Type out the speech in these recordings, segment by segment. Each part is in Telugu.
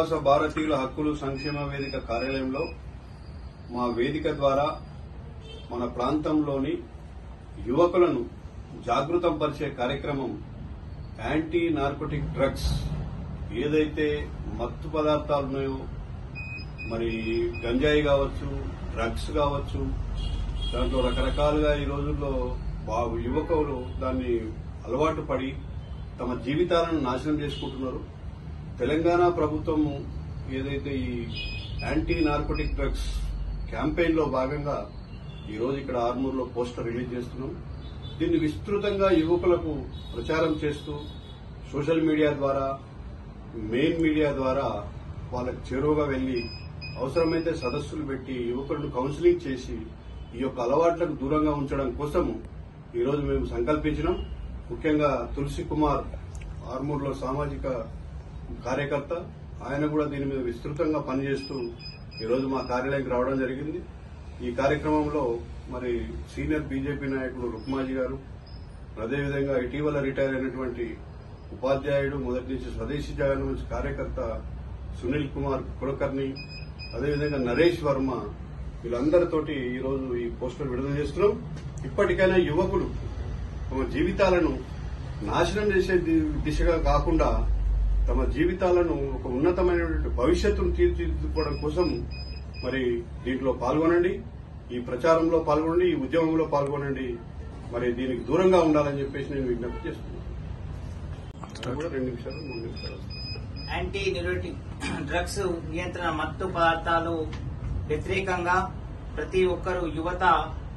ప్రవాస భారతీయుల హక్కులు సంక్షేమ వేదిక కార్యాలయంలో మా వేదిక ద్వారా మన ప్రాంతంలోని యువకులను జాగృతం పరిచే కార్యక్రమం యాంటీ నార్కోటిక్ డ్రగ్స్ ఏదైతే మత్తు పదార్థాలు ఉన్నాయో మరి గంజాయి కావచ్చు, డ్రగ్స్ కావచ్చు, దాంట్లో రకరకాలుగా ఈ రోజుల్లో యువకులు దాన్ని అలవాటు పడి తమ జీవితాలను నాశనం చేసుకుంటున్నారు. తెలంగాణ ప్రభుత్వం ఏదైతే ఈ యాంటీ నార్కోటిక్ డ్రగ్స్ క్యాంపెయిన్ లో భాగంగా ఈరోజు ఇక్కడ ఆర్మూర్లో పోస్టర్ రిలీజ్ చేస్తున్నాం. దీన్ని విస్తృతంగా యువకులకు ప్రచారం చేస్తూ సోషల్ మీడియా ద్వారా, మెయిన్ మీడియా ద్వారా వాళ్ళకు చేరువగా వెళ్లి అవసరమైతే సదస్సులు పెట్టి యువకులను కౌన్సిలింగ్ చేసి ఈ యొక్క అలవాట్లకు దూరంగా ఉంచడం కోసం ఈరోజు మేము సంకల్పించినాం. ముఖ్యంగా తులసి కుమార్ ఆర్మూర్లో సామాజిక కార్యకర్త, ఆయన కూడా దీని మీద విస్తృతంగా పనిచేస్తూ ఈరోజు మా కార్యాలయానికి రావడం జరిగింది. ఈ కార్యక్రమంలో మరి సీనియర్ బీజేపీ నాయకులు రుక్మాజీ గారు, అదేవిధంగా ఇటీవల రిటైర్ అయినటువంటి ఉపాధ్యాయుడు, మొదటి నుంచి స్వదేశీ జగన్ నుంచి కార్యకర్త సునీల్ కుమార్ కులకర్ణి, అదేవిధంగా నరేష్ వర్మ, వీళ్ళందరితోటి ఈరోజు ఈ పోస్టర్ విడుదల చేస్తున్నాం. ఇప్పటికైనా యువకులు తమ జీవితాలను నాశనం చేసే దిశగా కాకుండా తమ జీవితాలను ఒక ఉన్నతమైనటువంటి భవిష్యత్తును తీర్చిదిద్దుకోవడం కోసం మరి దీంట్లో పాల్గొనండి, ఈ ప్రచారంలో పాల్గొనండి, ఈ ఉద్యమంలో పాల్గొనండి. మరి దీనికి దూరంగా ఉండాలని చెప్పేసి నేను విజ్ఞప్తి చేస్తున్నాను. 2 నిమిషాలు 3 నిమిషాలు. యాంటీ న్యూరోటిక్ డ్రగ్స్ నియంత్రణ మత్తు పదార్థాలు వ్యతిరేకంగా ప్రతి ఒక్కరూ యువత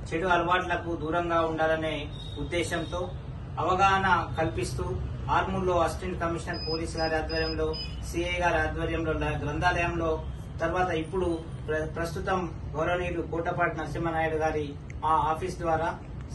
చెడు అలవాట్లకు దూరంగా ఉండాలనే ఉద్దేశంతో అవగాహన కల్పిస్తూ ఆర్మూర్లో అసిస్టెంట్ కమిషనర్ పోలీసు గారి ఆధ్వర్యంలో, సిఐ గారి ఆధ్వర్యంలో గ్రంథాలయంలో, తర్వాత ఇప్పుడు ప్రస్తుతం గౌరవనీయులు కోటపాటి నరసింహనాయుడు గారి ఆ ఆఫీస్ ద్వారా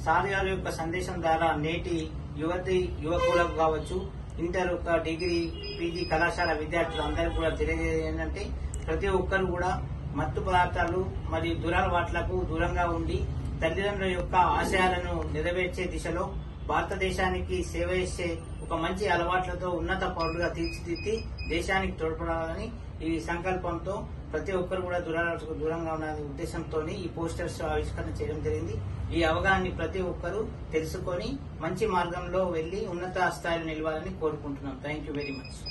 సార్ గారి యొక్క సందేశం ద్వారా నేటి యువకులకు కావచ్చు, ఇంటర్ డిగ్రీ, పీజీ కళాశాల విద్యార్థులు అందరికీ కూడా తెలియజేది ఏంటంటే ప్రతి ఒక్కరు కూడా మత్తు పదార్థాలు మరియు దురలవాట్లకు దూరంగా ఉండి తల్లిదండ్రుల యొక్క ఆశయాలను నెరవేర్చే దిశలో భారతదేశానికి సేవ చేసే ఒక మంచి అలవాట్లతో ఉన్నత పౌరులుగా తీర్చిదిద్ది దేశానికి తోడ్పడాలని ఈ సంకల్పంతో ప్రతి ఒక్కరు కూడా దురాలకు దూరంగా ఉన్న ఉద్దేశంతో ఈ పోస్టర్స్ ఆవిష్కరణ చేయడం జరిగింది. ఈ అవగాహన ప్రతి ఒక్కరూ తెలుసుకొని మంచి మార్గంలో వెళ్లి ఉన్నత స్థాయిలో నిలవాలని కోరుకుంటున్నాం. Thank you very much.